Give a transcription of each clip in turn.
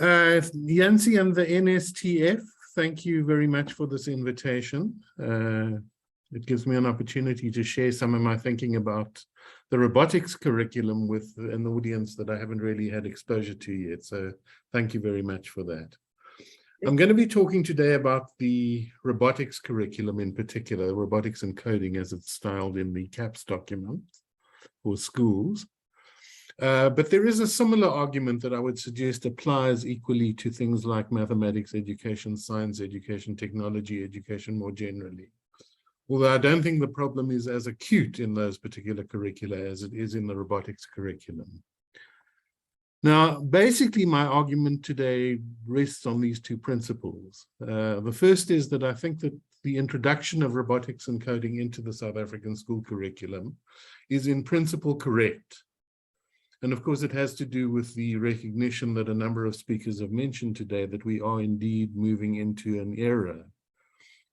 Yancy and the NSTF, thank you very much for this invitation. It gives me an opportunity to share some of my thinking about the robotics curriculum with an audience that I haven't really had exposure to yet. So thank you very much for that. I'm going to be talking today about the robotics curriculum in particular, robotics and coding as it's styled in the CAPS document for schools. But there is a similar argument that I would suggest applies equally to things like mathematics education, science education, technology education more generally. Although I don't think the problem is as acute in those particular curricula as it is in the robotics curriculum. Now, basically, my argument today rests on these two principles. The first is that I think that the introduction of robotics and coding into the South African school curriculum is in principle correct. And of course, it has to do with the recognition that a number of speakers have mentioned today that we are indeed moving into an era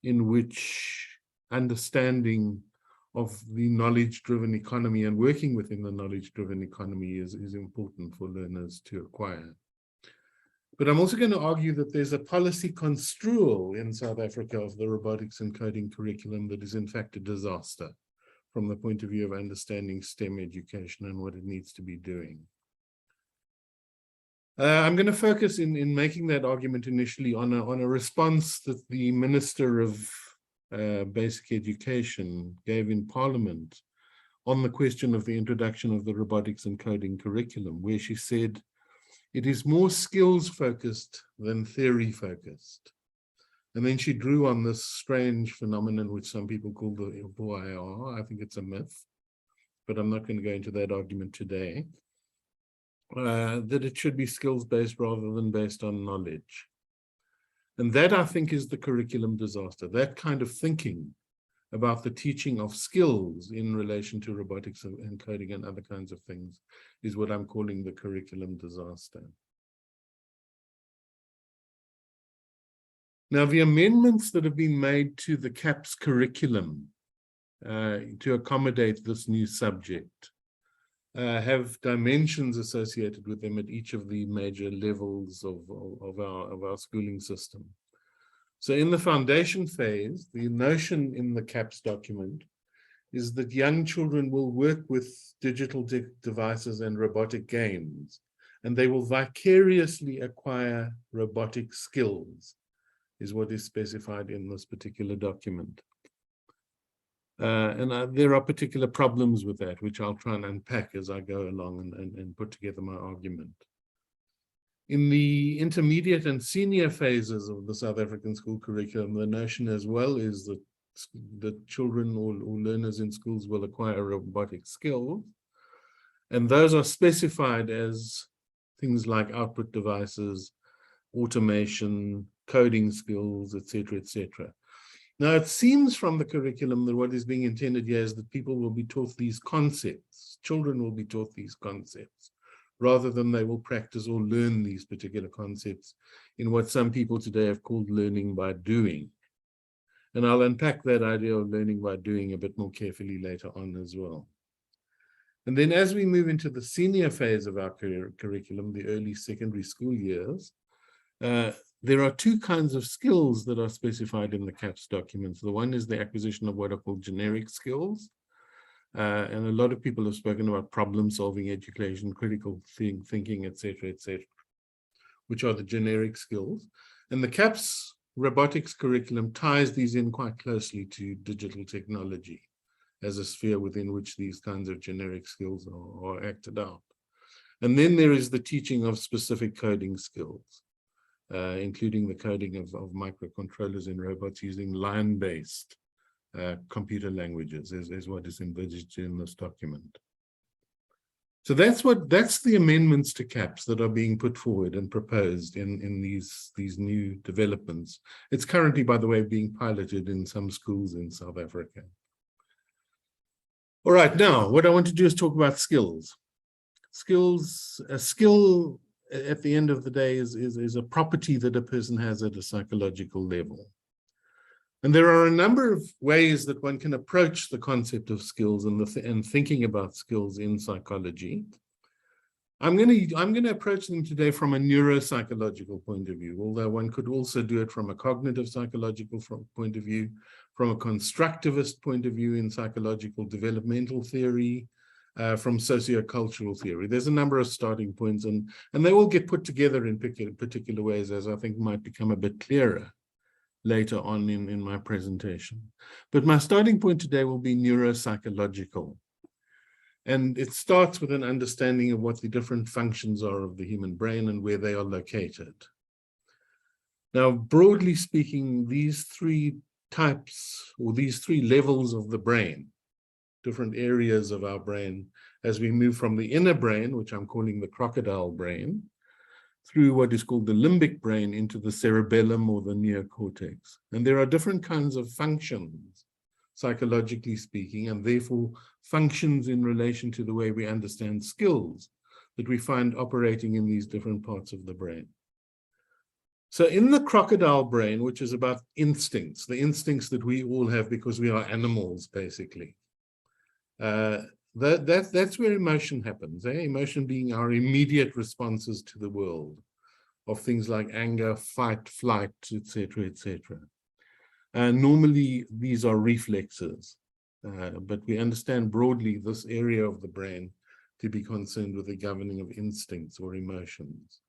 in which understanding of the knowledge-driven economy and working within the knowledge-driven economy is important for learners to acquire. But I'm also going to argue that there's a policy construal in South Africa of the robotics and coding curriculum that is in fact a disaster from the point of view of understanding STEM education and what it needs to be doing. I'm going to focus in making that argument initially on a response that the Minister of Basic Education gave in Parliament on the question of the introduction of the robotics and coding curriculum, where she said, it is more skills focused than theory focused. And then she drew on this strange phenomenon, which some people call the OIR. I think it's a myth, but I'm not going to go into that argument today, that it should be skills-based rather than based on knowledge. And that, I think, is the curriculum disaster. That kind of thinking about the teaching of skills in relation to robotics and coding and other kinds of things is what I'm calling the curriculum disaster. Now, the amendments that have been made to the CAPS curriculum to accommodate this new subject have dimensions associated with them at each of the major levels of our schooling system. So in the foundation phase, the notion in the CAPS document is that young children will work with digital devices and robotic games, and they will vicariously acquire robotic skills, is what is specified in this particular document. There are particular problems with that, which I'll try and unpack as I go along and put together my argument. In the intermediate and senior phases of the South African school curriculum, the notion as well is that the children or learners in schools will acquire robotic skills, and those are specified as things like output devices, automation, coding skills, etc., etc. Now, it seems from the curriculum that what is being intended here is that people will be taught these concepts, children will be taught these concepts, rather than they will practice or learn these particular concepts in what some people today have called learning by doing. And I'll unpack that idea of learning by doing a bit more carefully later on as well. And then as we move into the senior phase of our curriculum, the early secondary school years, there are two kinds of skills that are specified in the CAPS documents. The one is the acquisition of what are called generic skills. And a lot of people have spoken about problem-solving education, critical thinking, etc., which are the generic skills. And the CAPS robotics curriculum ties these in quite closely to digital technology as a sphere within which these kinds of generic skills are acted out. And then there is the teaching of specific coding skills, including the coding of microcontrollers in robots using line-based computer languages, is what is envisaged in this document. So that's the amendments to CAPS that are being put forward and proposed in these new developments. It's currently, by the way, being piloted in some schools in South Africa. All right, now what I want to do is talk about skills. A skill at the end of the day is a property that a person has at a psychological level. And there are a number of ways that one can approach the concept of skills and thinking about skills in psychology. I'm going to approach them today from a neuropsychological point of view, although one could also do it from a cognitive psychological point of view, from a constructivist point of view in psychological developmental theory, from sociocultural theory. There's a number of starting points, and they all get put together in particular ways, as I think might become a bit clearer later on in my presentation. But my starting point today will be neuropsychological. And it starts with an understanding of what the different functions are of the human brain and where they are located. Now, broadly speaking, these three types, or these three levels of the brain, different areas of our brain, as we move from the inner brain, which I'm calling the crocodile brain, through what is called the limbic brain into the cerebellum or the neocortex. And there are different kinds of functions, psychologically speaking, and therefore functions in relation to the way we understand skills that we find operating in these different parts of the brain. So in the crocodile brain, which is about instincts, the instincts that we all have because we are animals, basically, that's where emotion happens, emotion being our immediate responses to the world of things like anger, fight, flight, etc., etc. Normally, these are reflexes, but we understand broadly this area of the brain to be concerned with the governing of instincts or emotions.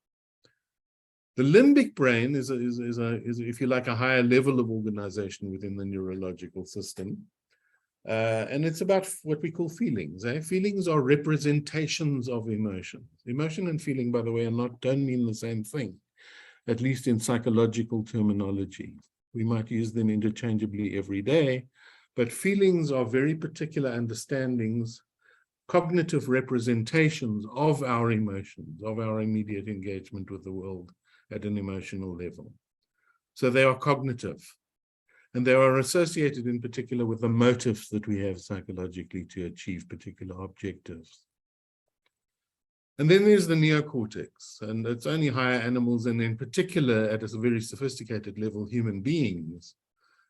The limbic brain is, if you like, a higher level of organization within the neurological system. And it's about what we call feelings. Feelings are representations of emotions. Emotion and feeling, by the way, don't mean the same thing, at least in psychological terminology. We might use them interchangeably every day, but feelings are very particular understandings, cognitive representations of our emotions, of our immediate engagement with the world at an emotional level. So they are cognitive, and they are associated in particular with the motives that we have psychologically to achieve particular objectives. And then there's the neocortex, and it's only higher animals, and in particular at a very sophisticated level, human beings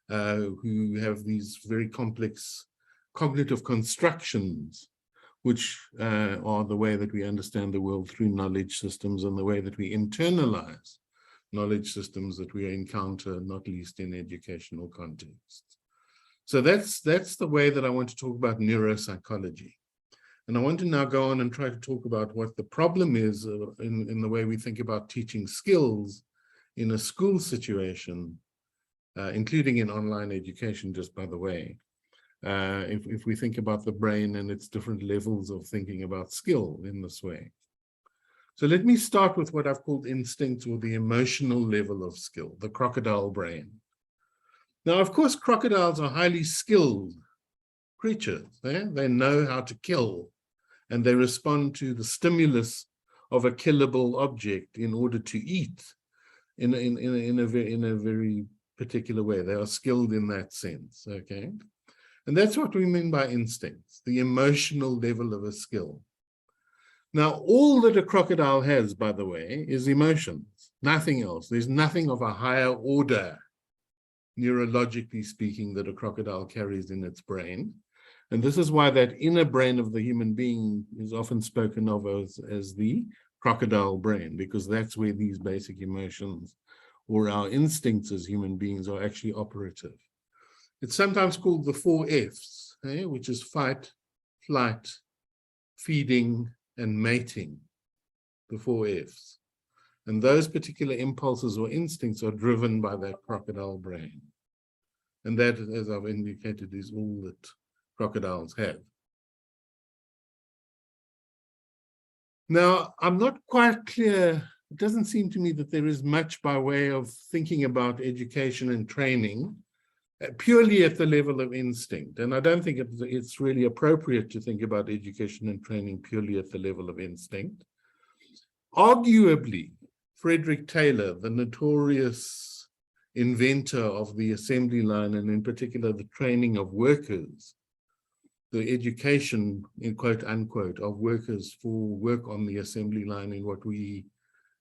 who have these very complex cognitive constructions, which are the way that we understand the world through knowledge systems and the way that we internalize knowledge systems that we encounter, not least in educational contexts. So that's the way that I want to talk about neuropsychology. And I want to now go on and try to talk about what the problem is in the way we think about teaching skills in a school situation, including in online education, just by the way, if we think about the brain and its different levels of thinking about skill in this way. So let me start with what I've called instinct, or the emotional level of skill, the crocodile brain. Now, of course, crocodiles are highly skilled creatures. They know how to kill, and they respond to the stimulus of a killable object in order to eat in a very particular way. They are skilled in that sense, okay? And that's what we mean by instincts, the emotional level of a skill. Now, all that a crocodile has, by the way, is emotions, nothing else. There's nothing of a higher order, neurologically speaking, that a crocodile carries in its brain. And this is why that inner brain of the human being is often spoken of as the crocodile brain, because that's where these basic emotions or our instincts as human beings are actually operative. It's sometimes called the 4 Fs, which is fight, flight, feeding, and mating, the 4 Fs. And those particular impulses or instincts are driven by that crocodile brain. And that, as I've indicated, is all that crocodiles have. Now, I'm not quite clear. It doesn't seem to me that there is much by way of thinking about education and training purely at the level of instinct. And I don't think it's really appropriate to think about education and training purely at the level of instinct. Arguably, Frederick Taylor, the notorious inventor of the assembly line, and in particular the training of workers, the education, in quote unquote, of workers for work on the assembly line in what we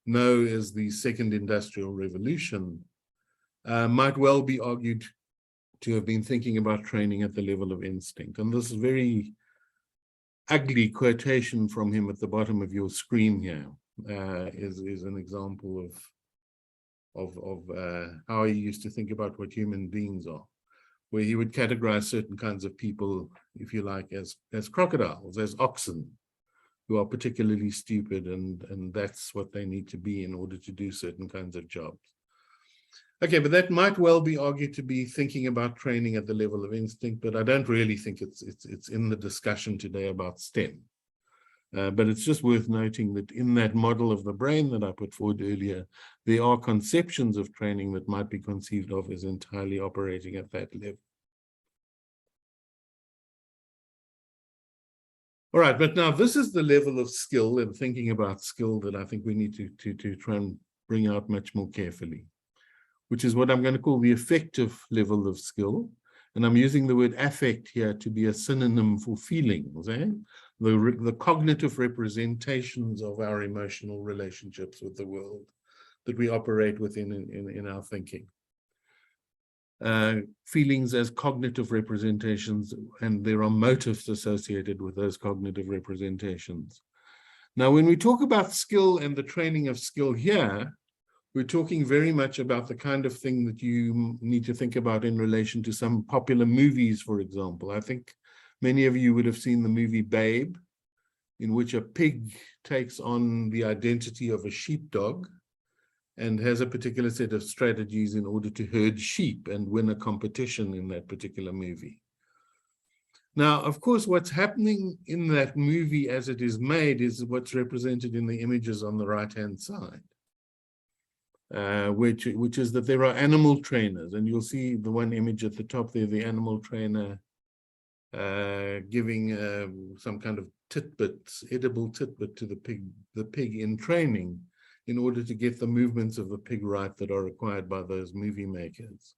know as the Second Industrial Revolution, might well be argued to have been thinking about training at the level of instinct. And this very ugly quotation from him at the bottom of your screen here is an example of how he used to think about what human beings are, where he would categorize certain kinds of people, if you like, as crocodiles, as oxen, who are particularly stupid, and that's what they need to be in order to do certain kinds of jobs. Okay, but that might well be argued to be thinking about training at the level of instinct, but I don't really think it's in the discussion today about STEM. But it's just worth noting that in that model of the brain that I put forward earlier, there are conceptions of training that might be conceived of as entirely operating at that level. All right, but now this is the level of skill and thinking about skill that I think we need to try and bring out much more carefully, which is what I'm going to call the affective level of skill. And I'm using the word affect here to be a synonym for feelings, the cognitive representations of our emotional relationships with the world that we operate within in our thinking. Feelings as cognitive representations, and there are motives associated with those cognitive representations. Now, when we talk about skill and the training of skill here, we're talking very much about the kind of thing that you need to think about in relation to some popular movies, for example. I think many of you would have seen the movie Babe, in which a pig takes on the identity of a sheepdog and has a particular set of strategies in order to herd sheep and win a competition in that particular movie. Now, of course, what's happening in that movie as it is made is what's represented in the images on the right-hand side, which is that there are animal trainers, and you'll see the one image at the top there, the animal trainer giving some kind of tidbits, edible tidbit to the pig in training, in order to get the movements of the pig right that are required by those movie makers.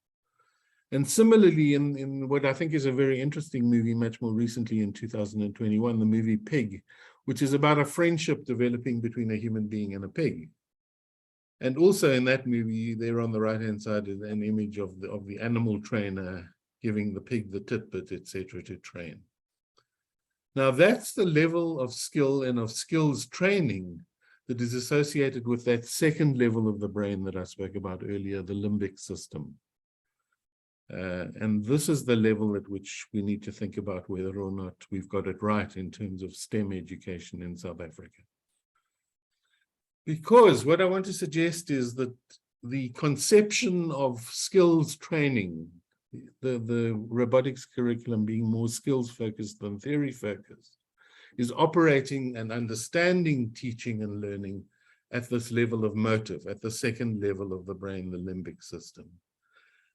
And similarly, in what I think is a very interesting movie, much more recently in 2021, the movie Pig, which is about a friendship developing between a human being and a pig. And also in that movie, there on the right-hand side is an image of the animal trainer giving the pig the tidbit, etc., to train. Now, that's the level of skill and of skills training that is associated with that second level of the brain that I spoke about earlier, the limbic system. And this is the level at which we need to think about whether or not we've got it right in terms of STEM education in South Africa. Because what I want to suggest is that the conception of skills training, the robotics curriculum being more skills focused than theory focused, is operating and understanding teaching and learning at this level of motive, at the second level of the brain, the limbic system.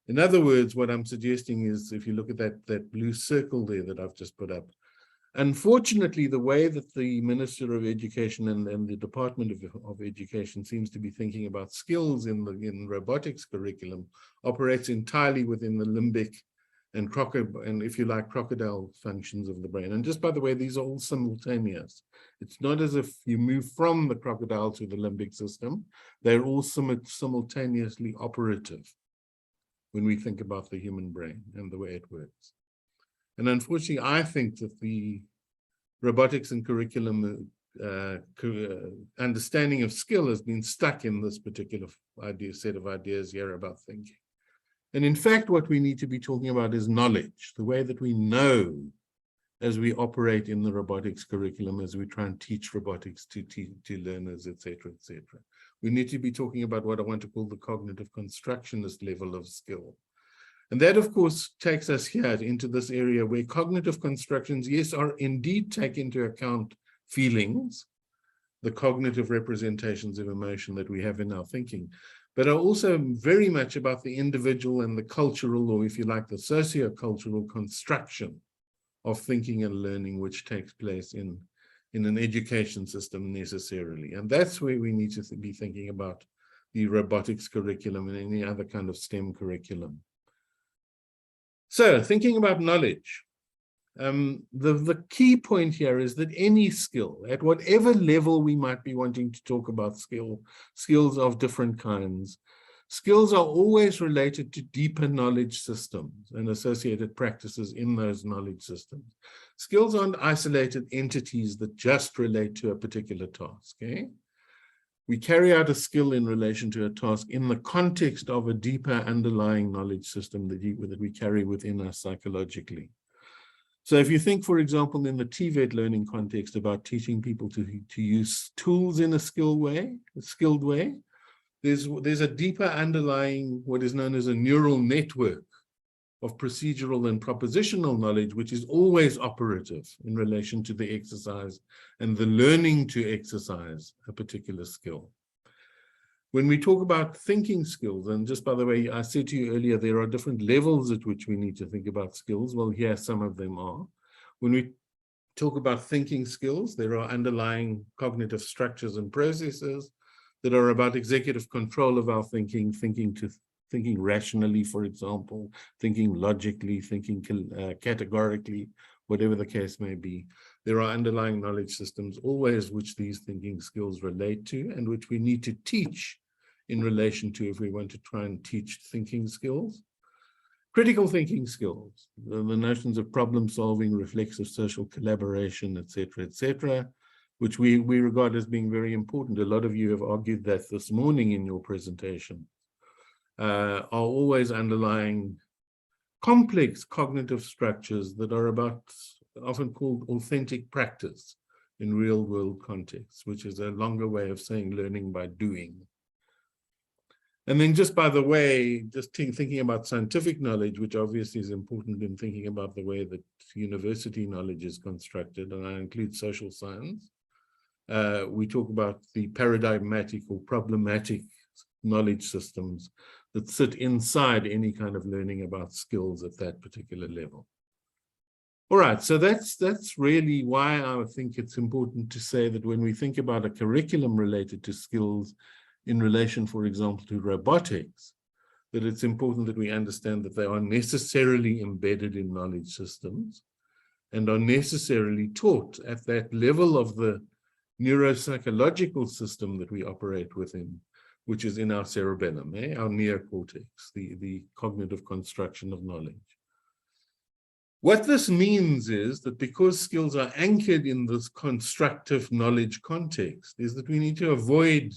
In other words, what I'm suggesting is, if you look at that blue circle there that I've just put up, unfortunately, the way that the Minister of Education and the Department of Education seems to be thinking about skills in robotics curriculum operates entirely within the limbic and if you like, crocodile functions of the brain. And just by the way, these are all simultaneous. It's not as if you move from the crocodile to the limbic system. They're all simultaneously operative when we think about the human brain and the way it works. And unfortunately, I think that the robotics and curriculum understanding of skill has been stuck in this particular set of ideas here about thinking. And in fact, what we need to be talking about is knowledge, the way that we know as we operate in the robotics curriculum, as we try and teach robotics to learners, etc., etc. We need to be talking about what I want to call the cognitive constructionist level of skill. And that, of course, takes us here into this area where cognitive constructions, yes, are indeed take into account feelings, the cognitive representations of emotion that we have in our thinking, but are also very much about the individual and the cultural, or if you like, the socio-cultural construction of thinking and learning, which takes place in an education system necessarily. And that's where we need to be thinking about the robotics curriculum and any other kind of STEM curriculum. So, thinking about knowledge, the key point here is that any skill, at whatever level we might be wanting to talk about skills of different kinds, Skills are always related to deeper knowledge systems and associated practices in those knowledge systems. Skills aren't isolated entities that just relate to a particular task. Okay? We carry out a skill in relation to a task in the context of a deeper underlying knowledge system that we carry within us psychologically. So if you think, for example, in the TVET learning context about teaching people to use tools in a skilled way, there's a deeper underlying, what is known as a neural network of procedural and propositional knowledge, which is always operative in relation to the exercise and the learning to exercise a particular skill. When we talk about thinking skills, and just by the way, I said to you earlier, there are different levels at which we need to think about skills. Well, here some of them are. When we talk about thinking skills, there are underlying cognitive structures and processes that are about executive control of our thinking, thinking rationally, for example, thinking logically, thinking categorically, whatever the case may be. There are underlying knowledge systems always which these thinking skills relate to and which we need to teach in relation to if we want to try and teach thinking skills. Critical thinking skills, the notions of problem solving, reflexive social collaboration, etc., which we regard as being very important. A lot of you have argued that this morning in your presentation, are always underlying complex cognitive structures that are about, often called authentic practice in real world contexts, which is a longer way of saying learning by doing. And then just by the way, just thinking about scientific knowledge, which obviously is important in thinking about the way that university knowledge is constructed, and I include social science. We talk about the paradigmatic or problematic knowledge systems that sit inside any kind of learning about skills at that particular level. All right, so that's really why I think it's important to say that when we think about a curriculum related to skills in relation, for example, to robotics, that it's important that we understand that they are necessarily embedded in knowledge systems and are necessarily taught at that level of the neuropsychological system that we operate within, which is in our cerebellum, our neocortex, the cognitive construction of knowledge. What this means is that because skills are anchored in this constructive knowledge context, is that we need to avoid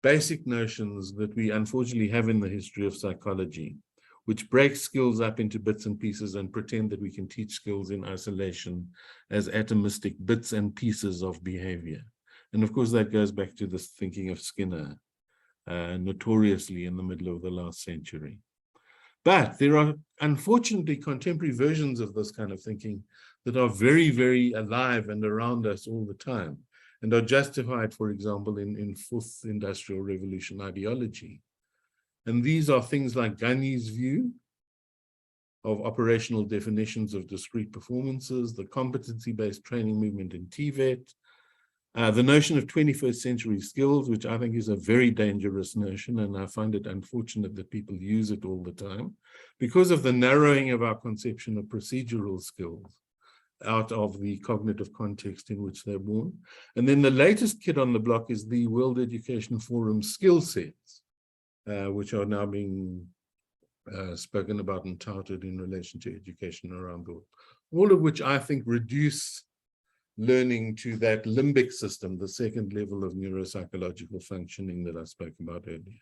basic notions that we unfortunately have in the history of psychology, which break skills up into bits and pieces and pretend that we can teach skills in isolation as atomistic bits and pieces of behavior. And of course, that goes back to this thinking of Skinner, notoriously in the middle of the last century. But there are, unfortunately, contemporary versions of this kind of thinking that are very, very alive and around us all the time, and are justified, for example, in fourth industrial revolution ideology. And these are things like Gani's view of operational definitions of discrete performances, the competency-based training movement in TVET, the notion of 21st century skills, which I think is a very dangerous notion, and I find it unfortunate that people use it all the time, because of the narrowing of our conception of procedural skills out of the cognitive context in which they're born. And then the latest kid on the block is the World Education Forum skill sets, which are now being spoken about and touted in relation to education around the world. All of which I think reduce learning to that limbic system, the second level of neuropsychological functioning that I spoke about earlier.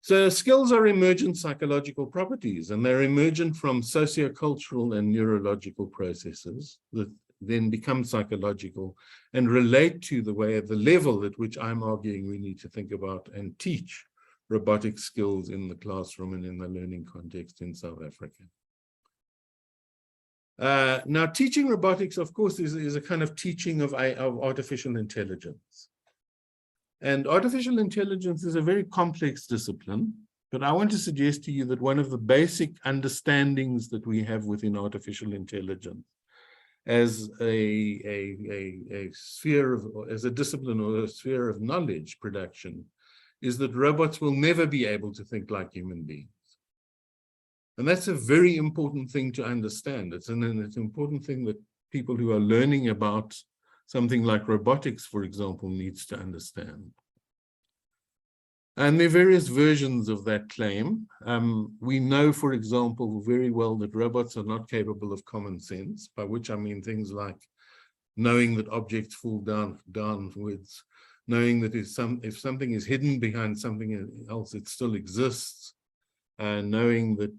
So skills are emergent psychological properties, and they're emergent from sociocultural and neurological processes that then become psychological and relate to the way at the level at which I'm arguing we need to think about and teach robotic skills in the classroom and in the learning context in South Africa. Now, teaching robotics, of course, is a kind of teaching of artificial intelligence. And artificial intelligence is a very complex discipline, but I want to suggest to you that one of the basic understandings that we have within artificial intelligence as a sphere of, as a discipline or a sphere of knowledge production, is that robots will never be able to think like human beings. And that's a very important thing to understand. It's an important thing that people who are learning about something like robotics, for example, needs to understand. And there are various versions of that claim. We know, for example, very well that robots are not capable of common sense, by which I mean things like knowing that objects fall downwards, knowing that if something is hidden behind something else, it still exists, and knowing that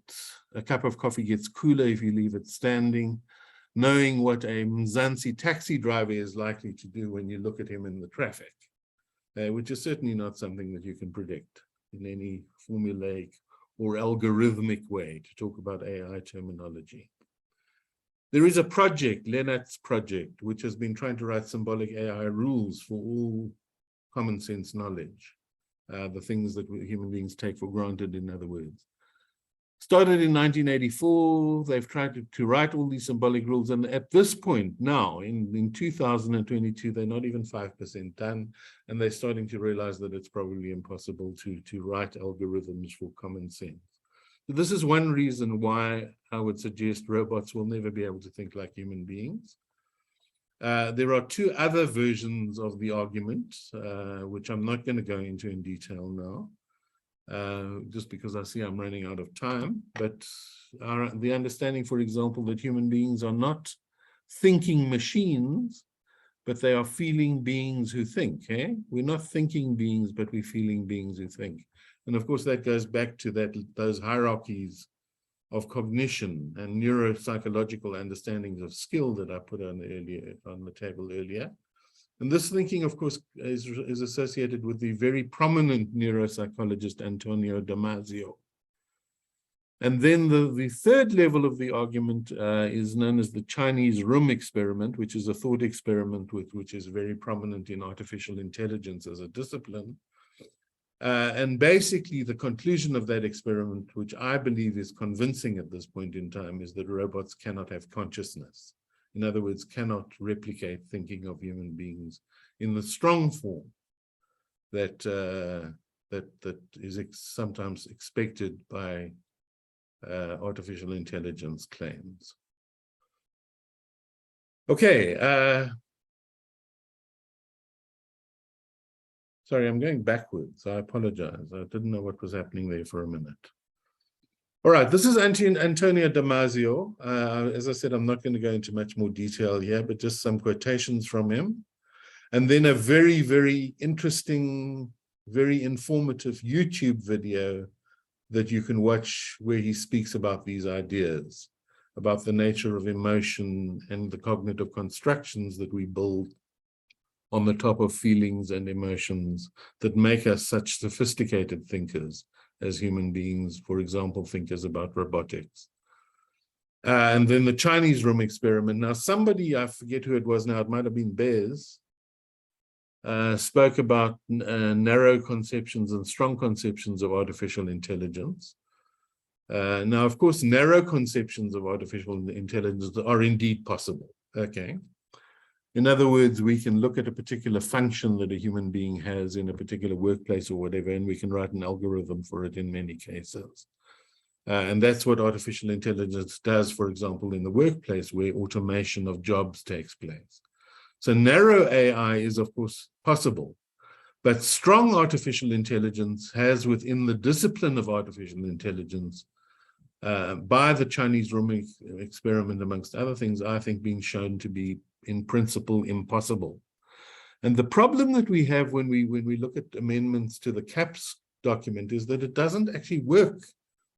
a cup of coffee gets cooler if you leave it standing, knowing what a Mzansi taxi driver is likely to do when you look at him in the traffic, which is certainly not something that you can predict in any formulaic or algorithmic way, to talk about AI terminology. There is a project, Lennart's project, which has been trying to write symbolic AI rules for all common sense knowledge, the things that human beings take for granted, in other words. Started in 1984, they've tried to write all these symbolic rules, and at this point now, in 2022, they're not even 5% done, and they're starting to realize that it's probably impossible to write algorithms for common sense. So this is one reason why I would suggest robots will never be able to think like human beings. There are two other versions of the argument, which I'm not going to go into in detail now. Just because I see I'm running out of time, but the understanding, for example, that human beings are not thinking machines, but they are feeling beings who think. We're not thinking beings, but we're feeling beings who think. And of course, that goes back to those hierarchies of cognition and neuropsychological understandings of skill that I put on the table earlier. And this thinking, of course, is associated with the very prominent neuropsychologist Antonio Damasio. And then the third level of the argument is known as the Chinese room experiment, which is a thought experiment which is very prominent in artificial intelligence as a discipline. And basically, the conclusion of that experiment, which I believe is convincing at this point in time, is that robots cannot have consciousness. In other words, cannot replicate thinking of human beings in the strong form that is sometimes expected by artificial intelligence claims. Okay. Sorry, I'm going backwards. I apologize. I didn't know what was happening there for a minute. All right, this is Antonio Damasio. As I said, I'm not going to go into much more detail here, but just some quotations from him. And then a very, very interesting, very informative YouTube video that you can watch where he speaks about these ideas, about the nature of emotion and the cognitive constructions that we build on the top of feelings and emotions that make us such sophisticated thinkers as human beings, for example, thinkers about robotics. And then the Chinese room experiment. Now, somebody, I forget who it was now, it might have been Bez, spoke about narrow conceptions and strong conceptions of artificial intelligence. Now, of course, narrow conceptions of artificial intelligence are indeed possible, okay? In other words, we can look at a particular function that a human being has in a particular workplace or whatever, and we can write an algorithm for it in many cases. And that's what artificial intelligence does, for example, in the workplace where automation of jobs takes place. So narrow AI is, of course, possible, but strong artificial intelligence has within the discipline of artificial intelligence, by the Chinese room experiment, amongst other things, I think being shown to be in principle impossible. And the problem that we have when we look at amendments to the CAPS document is that it doesn't actually work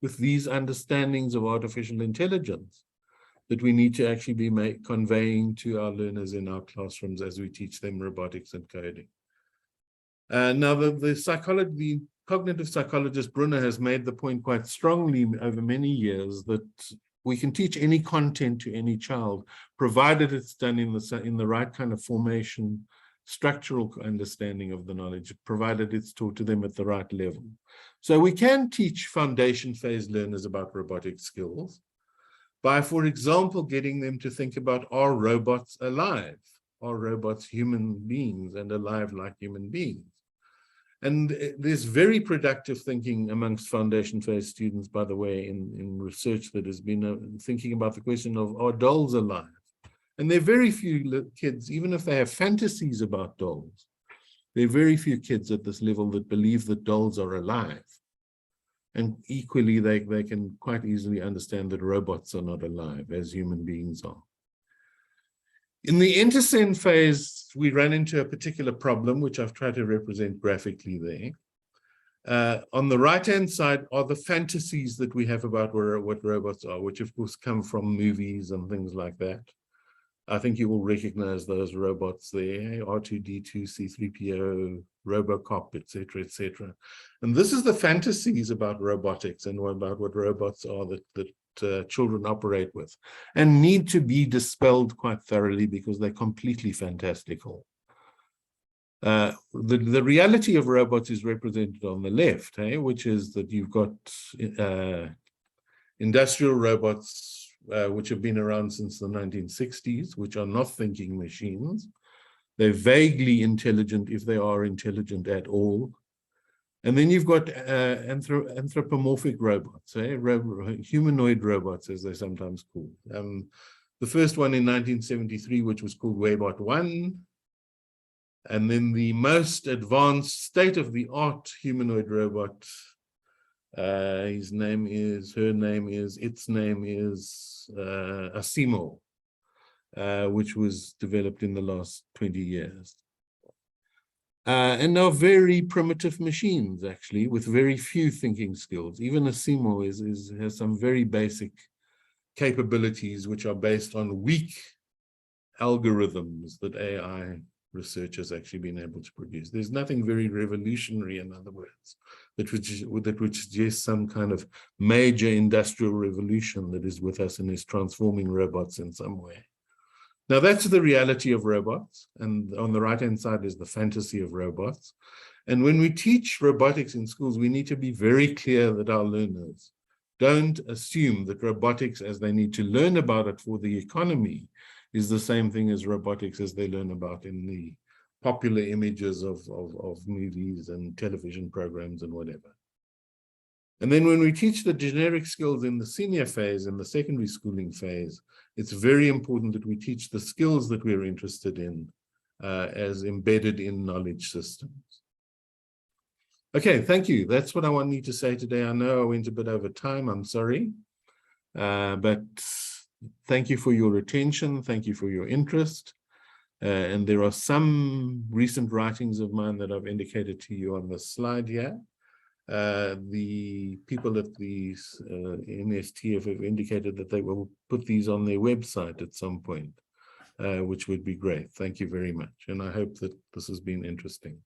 with these understandings of artificial intelligence that we need to actually be conveying to our learners in our classrooms as we teach them robotics and coding. Now, the cognitive psychologist Brunner has made the point quite strongly over many years that we can teach any content to any child, provided it's done in the right kind of formation, structural understanding of the knowledge, provided it's taught to them at the right level. So we can teach foundation phase learners about robotic skills by, for example, getting them to think about, are robots alive? Are robots human beings and alive like human beings? And there's very productive thinking amongst foundation phase students, by the way, in research that has been thinking about the question of, are dolls alive? And there are very few kids, even if they have fantasies about dolls, There are very few kids at this level that believe that dolls are alive. And equally, they can quite easily understand that robots are not alive, as human beings are. In the interscene phase, we run into a particular problem, which I've tried to represent graphically there. On the right-hand side are the fantasies that we have about what robots are, which of course come from movies and things like that. I think you will recognize those robots there, R2-D2, C-3PO, Robocop, etc., etc. And this is the fantasies about robotics and about what robots are that children operate with, and need to be dispelled quite thoroughly because they're completely fantastical. The reality of robots is represented on the left, which is that you've got industrial robots which have been around since the 1960s, which are not thinking machines. They're vaguely intelligent, if they are intelligent at all. And then you've got anthropomorphic robots, humanoid robots, as they're sometimes called. The first one in 1973, which was called Waybot 1. And then the most advanced state-of-the-art humanoid robot, its name is Asimo, which was developed in the last 20 years. And now very primitive machines, actually, with very few thinking skills. Even Asimo has some very basic capabilities which are based on weak algorithms that AI research has actually been able to produce. There's nothing very revolutionary, in other words, that would suggest some kind of major industrial revolution that is with us and is transforming robots in some way. Now, that's the reality of robots, and on the right-hand side is the fantasy of robots. And when we teach robotics in schools, we need to be very clear that our learners don't assume that robotics, as they need to learn about it for the economy, is the same thing as robotics as they learn about in the popular images of movies and television programs and whatever. And then when we teach the generic skills in the senior phase, in the secondary schooling phase, it's very important that we teach the skills that we're interested in as embedded in knowledge systems. Okay, thank you. That's what I wanted to say today. I know I went a bit over time, I'm sorry. But thank you for your attention. Thank you for your interest. And there are some recent writings of mine that I've indicated to you on the slide here. The people at the NSTF have indicated that they will put these on their website at some point, which would be great. Thank you very much. And I hope that this has been interesting.